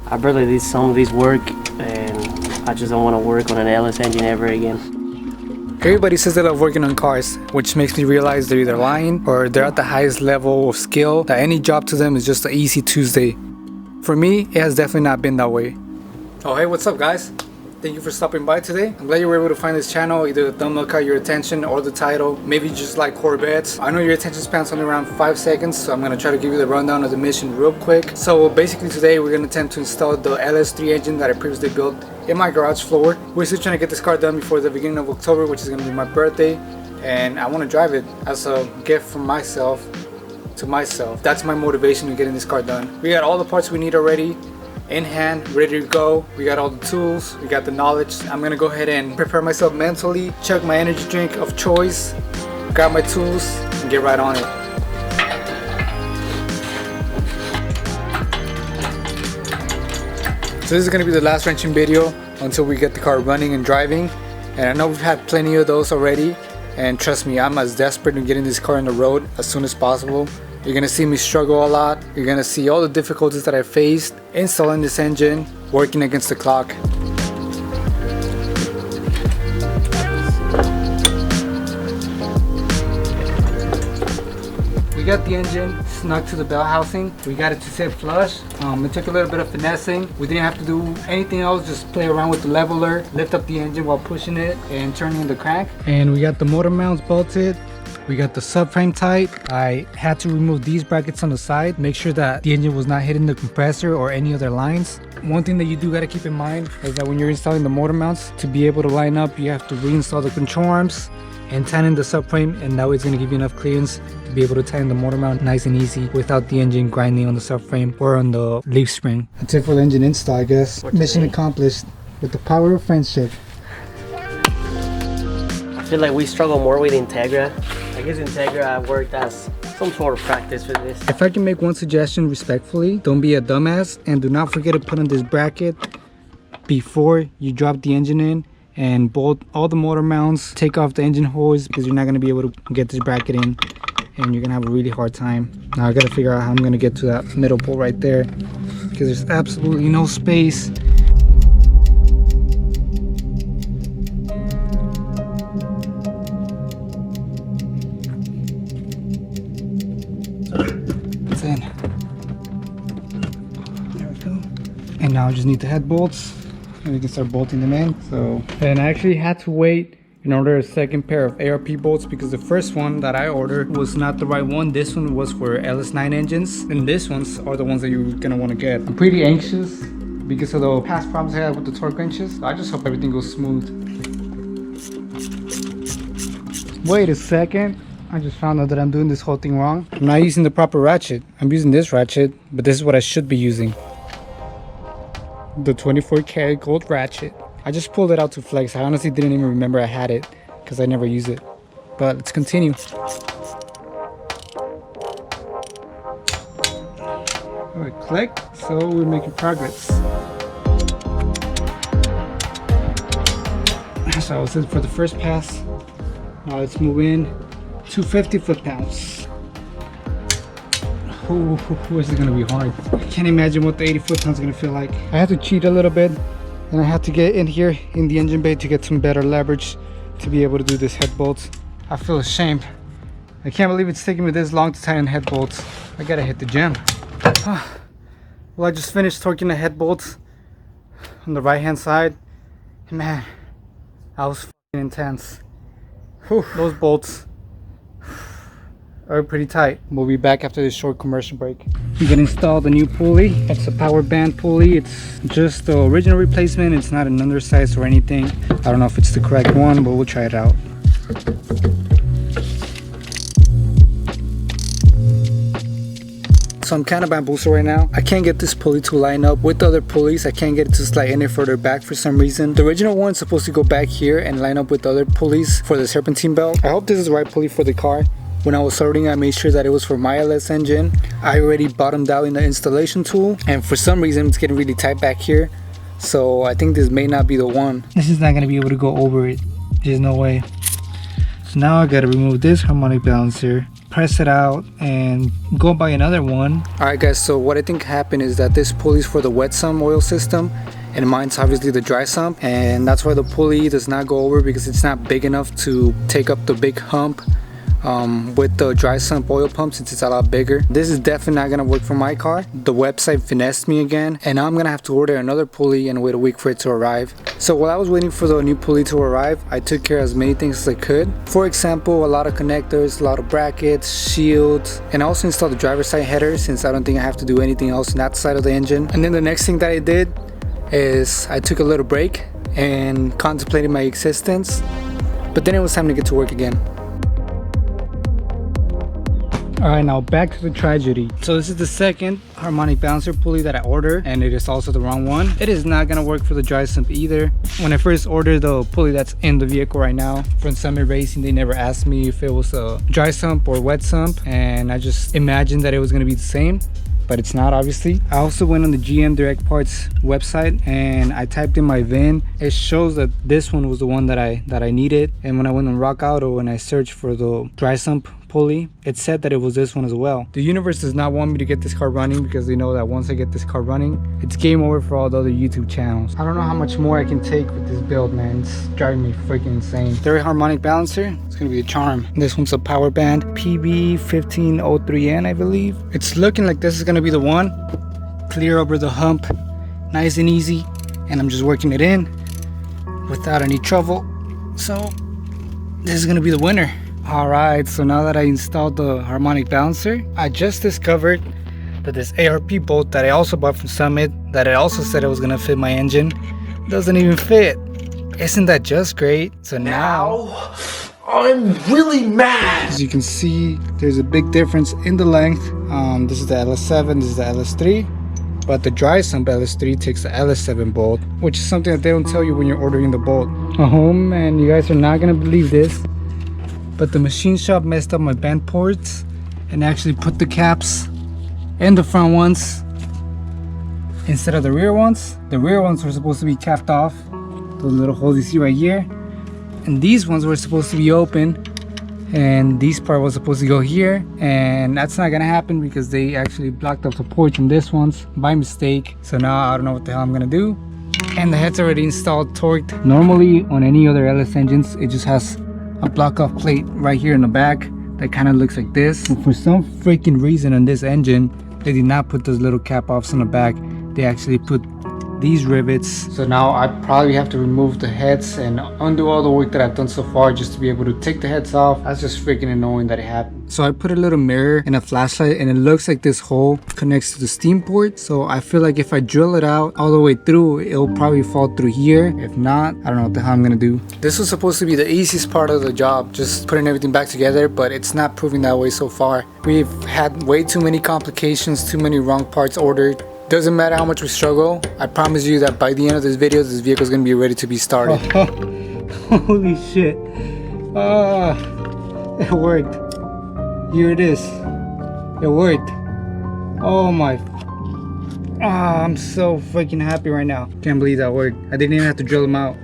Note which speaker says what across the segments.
Speaker 1: I barely did some of these work, and I just don't want to work on an LS engine ever again.
Speaker 2: Everybody says they love working on cars, which makes me realize they're either lying or they're at the highest level of skill, that any job to them is just an easy Tuesday. For me, it has definitely not been that way. Oh hey, what's up guys? Thank you for stopping by today. I'm glad you were able to find this channel. Either the thumbnail caught your attention or the title. Maybe you just like Corvettes. I know your attention span's only around 5 seconds, so I'm going to try to give you the rundown of the mission real quick. So basically today we're going to attempt to install the LS3 engine that I previously built in my garage floor. We're still trying to get this car done before the beginning of October, which is going to be my birthday. And I want to drive it as a gift from myself to myself. That's my motivation to getting this car done. We got all the parts we need already in hand, ready to go. We got all the tools, we got the knowledge. I'm gonna go ahead and prepare myself mentally, check my energy drink of choice, grab my tools, and get right on it. So this is gonna be the last wrenching video until we get the car running and driving. And I know we've had plenty of those already, and trust me, I'm as desperate in getting this car on the road as soon as possible. You're gonna see me struggle a lot. You're gonna see all the difficulties that I faced installing this engine, working against the clock. We got the engine snug to the bell housing. We got it to sit flush. It took a little bit of finessing. We didn't have to do anything else, just play around with the leveler, lift up the engine while pushing it and turning the crank. And we got the motor mounts bolted. We got the subframe tight. I had to remove these brackets on the side, make sure that the engine was not hitting the compressor or any other lines. One thing that you do got to keep in mind is that when you're installing the motor mounts, to be able to line up, you have to reinstall the control arms and tighten the subframe, and that way it's going to give you enough clearance to be able to tighten the motor mount nice and easy without the engine grinding on the subframe or on the leaf spring. That's it for the engine install, I guess. Mission accomplished with the power of friendship.
Speaker 1: I feel like we struggle more with Integra. I guess Integra worked as some sort of practice for this.
Speaker 2: If I can make one suggestion respectfully, don't be a dumbass and do not forget to put on this bracket before you drop the engine in, and bolt all the motor mounts, take off the engine hose, because you're not going to be able to get this bracket in and you're going to have a really hard time. Now I got to figure out how I'm going to get to that middle bolt right there, because there's absolutely no space. It's in. There we go. And now I just need the head bolts, and we can start bolting them in. So, and I actually had to wait in order a second pair of ARP bolts, because the first one that I ordered was not the right one. This one was for LS9 engines, and these ones are the ones that you're gonna want to get. I'm pretty anxious because of the past problems I had with the torque wrenches. I just hope everything goes smooth. Wait a second. I just found out that I'm doing this whole thing wrong. I'm not using the proper ratchet. I'm using this ratchet, but this is what I should be using. The 24 karat gold ratchet. I just pulled it out to flex. I honestly didn't even remember I had it because I never use it. But let's continue. Alright, click. So we're making progress. So that was it for the first pass. Now let's move in. 250 foot-pounds. Oh, this is gonna be hard. I can't imagine what the 80 foot-pounds is gonna feel like. I had to cheat a little bit, and I had to get in here in the engine bay to get some better leverage to be able to do this head bolts. I feel ashamed. I can't believe it's taking me this long to tighten head bolts. I gotta hit the gym. Well, I just finished torquing the head bolts on the right hand side. And man, that was fucking intense. Whew, those bolts are pretty tight. We'll be back after this short commercial break. We can install the new pulley. It's a power band pulley. It's just the original replacement. It's not an undersized or anything. I don't know if it's the correct one, but we'll try it out. So I'm kind of bamboozled right now. I can't get this pulley to line up with the other pulleys. I can't get it to slide any further back for some reason. The original one's supposed to go back here and line up with the other pulleys for the serpentine belt. I hope this is the right pulley for the car. When I was soldering, I made sure that it was for my LS engine. I already bottomed out in the installation tool, and for some reason it's getting really tight back here. So I think this may not be the one. This is not going to be able to go over it. There's no way. So now I got to remove this harmonic balancer. press it out and go buy another one. Alright guys, so what I think happened is that this pulley is for the wet sump oil system, and mine's obviously the dry sump, and that's why the pulley does not go over, because it's not big enough to take up the big hump with the dry sump oil pump, since it's a lot bigger. This is definitely not gonna work for my car. The website finessed me again, and now I'm gonna have to order another pulley and wait a week for it to arrive. So while I was waiting for the new pulley to arrive, I took care of as many things as I could. For example, a lot of connectors, a lot of brackets, shields, and I also installed the driver's side header, since I don't think I have to do anything else on that side of the engine. And then the next thing that I did is I took a little break and contemplated my existence, but then it was time to get to work again. Alright, now back to the tragedy. So this is the second harmonic balancer pulley that I ordered, and it is also the wrong one. It is not gonna work for the dry sump either. When I first ordered the pulley that's in the vehicle right now from Summit Racing, they never asked me if it was a dry sump or wet sump, and I just imagined that it was gonna be the same, but it's not, obviously. I also went on the GM Direct Parts website and I typed in my VIN. It shows that this one was the one that I needed, and when I went on Rock Auto and I searched for the dry sump pulley, it said that it was this one as well. The universe does not want me to get this car running, because they know that once I get this car running, it's game over for all the other YouTube channels. I don't know how much more I can take with this build, man. It's driving me freaking insane. Third harmonic balancer, it's gonna be a charm. This one's a power band, PB1503N, I believe. It's looking like this is gonna be the one. Clear over the hump, nice and easy, and I'm just working it in without any trouble. So this is gonna be the winner. Alright, so now that I installed the harmonic balancer, I just discovered that this ARP bolt that I also bought from Summit, that I also said it was gonna fit my engine, doesn't even fit. Isn't that just great? So now I'm really mad! As you can see, there's a big difference in the length. This is the LS7, this is the LS3, but the dry sump LS3 takes the LS7 bolt, which is something that they don't tell you when you're ordering the bolt. Oh man, you guys are not gonna believe this, but the machine shop messed up my band ports and actually put the caps in the front ones instead of the rear ones. The rear ones were supposed to be capped off, those little holes you see right here, and these ones were supposed to be open, and this part was supposed to go here, and that's not gonna happen because they actually blocked up the port from this ones by mistake. So now I don't know what the hell I'm gonna do. And the head's already installed, torqued. Normally on any other LS engines, it just has a block off plate right here in the back that kind of looks like this, but for some freaking reason on this engine they did not put those little cap offs on the back. They actually put these rivets. So now I probably have to remove the heads and undo all the work that I've done so far just to be able to take the heads off. That's just freaking annoying that it happened. So I put a little mirror and a flashlight, and it looks like this hole connects to the steam port. So I feel like if I drill it out all the way through, it'll probably fall through here. If not, I don't know what the hell I'm gonna do. This was supposed to be the easiest part of the job, just putting everything back together, but it's not proving that way so far. We've had way too many complications, too many wrong parts ordered. Doesn't matter how much we struggle, I promise you that by the end of this video, this vehicle is going to be ready to be started. Holy shit. It worked. Here it is. It worked. Oh my. I'm so freaking happy right now. Can't believe that worked. I didn't even have to drill them out.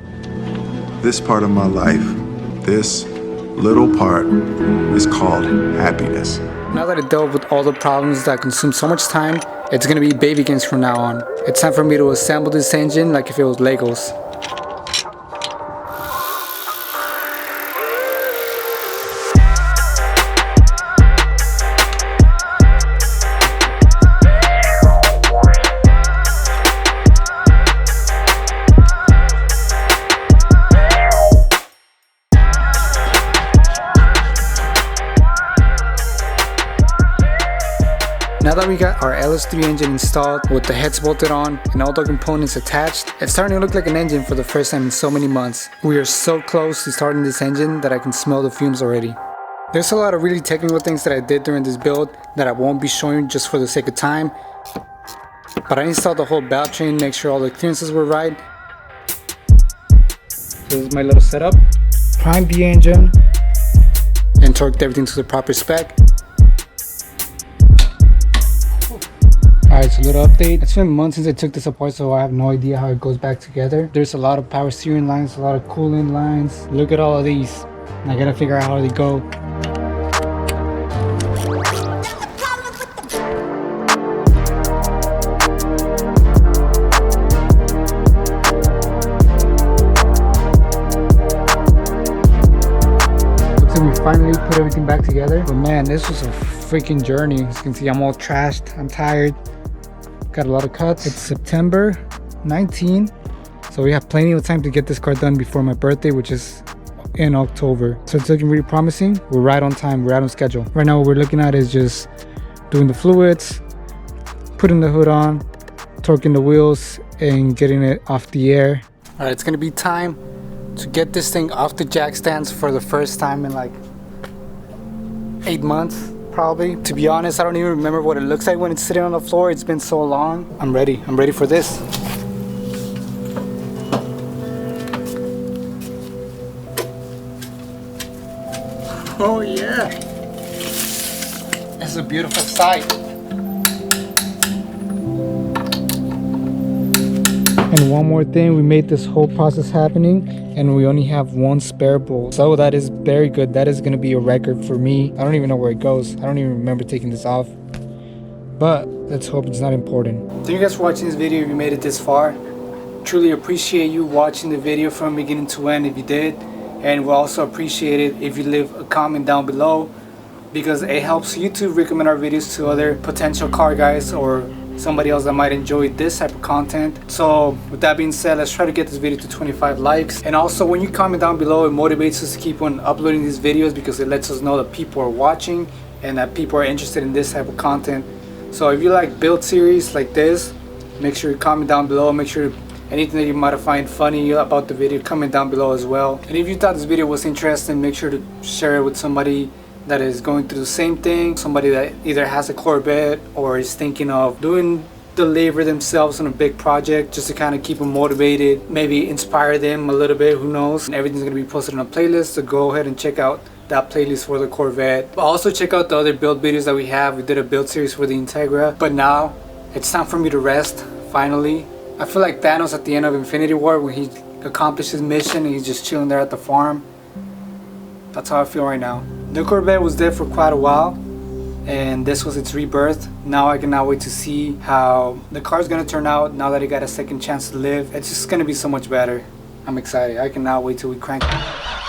Speaker 3: This part of my life, this little part, is called happiness.
Speaker 2: Now that I dealt with all the problems that consumed so much time, it's gonna be baby games from now on. It's time for me to assemble this engine like if it was Legos. Now that we got our LS3 engine installed with the heads bolted on and all the components attached, it's starting to look like an engine for the first time in so many months. We are so close to starting this engine that I can smell the fumes already. There's a lot of really technical things that I did during this build that I won't be showing just for the sake of time. But I installed the whole valve train, make sure all the clearances were right. So this is my little setup. Primed the engine and torqued everything to the proper spec. Alright, so a little update. It's been months since I took this apart, so I have no idea how it goes back together. There's a lot of power steering lines, a lot of coolant lines. Look at all of these. I gotta figure out how they go. finally put everything back together. But man, this was a freaking journey. As you can see, I'm all trashed, I'm tired, got a lot of cuts. It's September 19, so we have plenty of time to get this car done before my birthday, which is in October. So it's looking really promising. We're right on time, we're right on schedule. Right now what we're looking at is just doing the fluids, putting the hood on, torquing the wheels, and getting it off the air. All right, it's gonna be time to get this thing off the jack stands for the first time in like 8 months, probably. To be honest, I don't even remember what it looks like when it's sitting on the floor. It's been so long. I'm ready for this. Oh yeah, it's a beautiful sight. And one more thing, we made this whole process happening and we only have one spare bolt. So that is very good. That is gonna be a record for me. I don't even know where it goes. I don't even remember taking this off. But let's hope it's not important. Thank you guys for watching this video if you made it this far. Truly appreciate you watching the video from beginning to end if you did. And we'll also appreciate it if you leave a comment down below, because it helps YouTube recommend our videos to other potential car guys or somebody else that might enjoy this type of content. So with that being said, let's try to get this video to 25 likes. And also when you comment down below, it motivates us to keep on uploading these videos because it lets us know that people are watching and that people are interested in this type of content. So if you like build series like this, make sure you comment down below. Make sure anything that you might find funny about the video, comment down below as well. And if you thought this video was interesting, make sure to share it with somebody that is going through the same thing, somebody that either has a Corvette or is thinking of doing the labor themselves on a big project, just to kind of keep them motivated, maybe inspire them a little bit, who knows. And everything's going to be posted on a playlist, so go ahead and check out that playlist for the Corvette. But also check out the other build videos that we have. We did a build series for the Integra, but now it's time for me to rest, finally. I feel like Thanos at the end of Infinity War when he accomplished his mission and he's just chilling there at the farm. That's how I feel right now. The Corvette was dead for quite a while and this was its rebirth. Now I cannot wait to see how the car's gonna turn out now that it got a second chance to live. It's just gonna be so much better. I'm excited. I cannot wait till we crank it.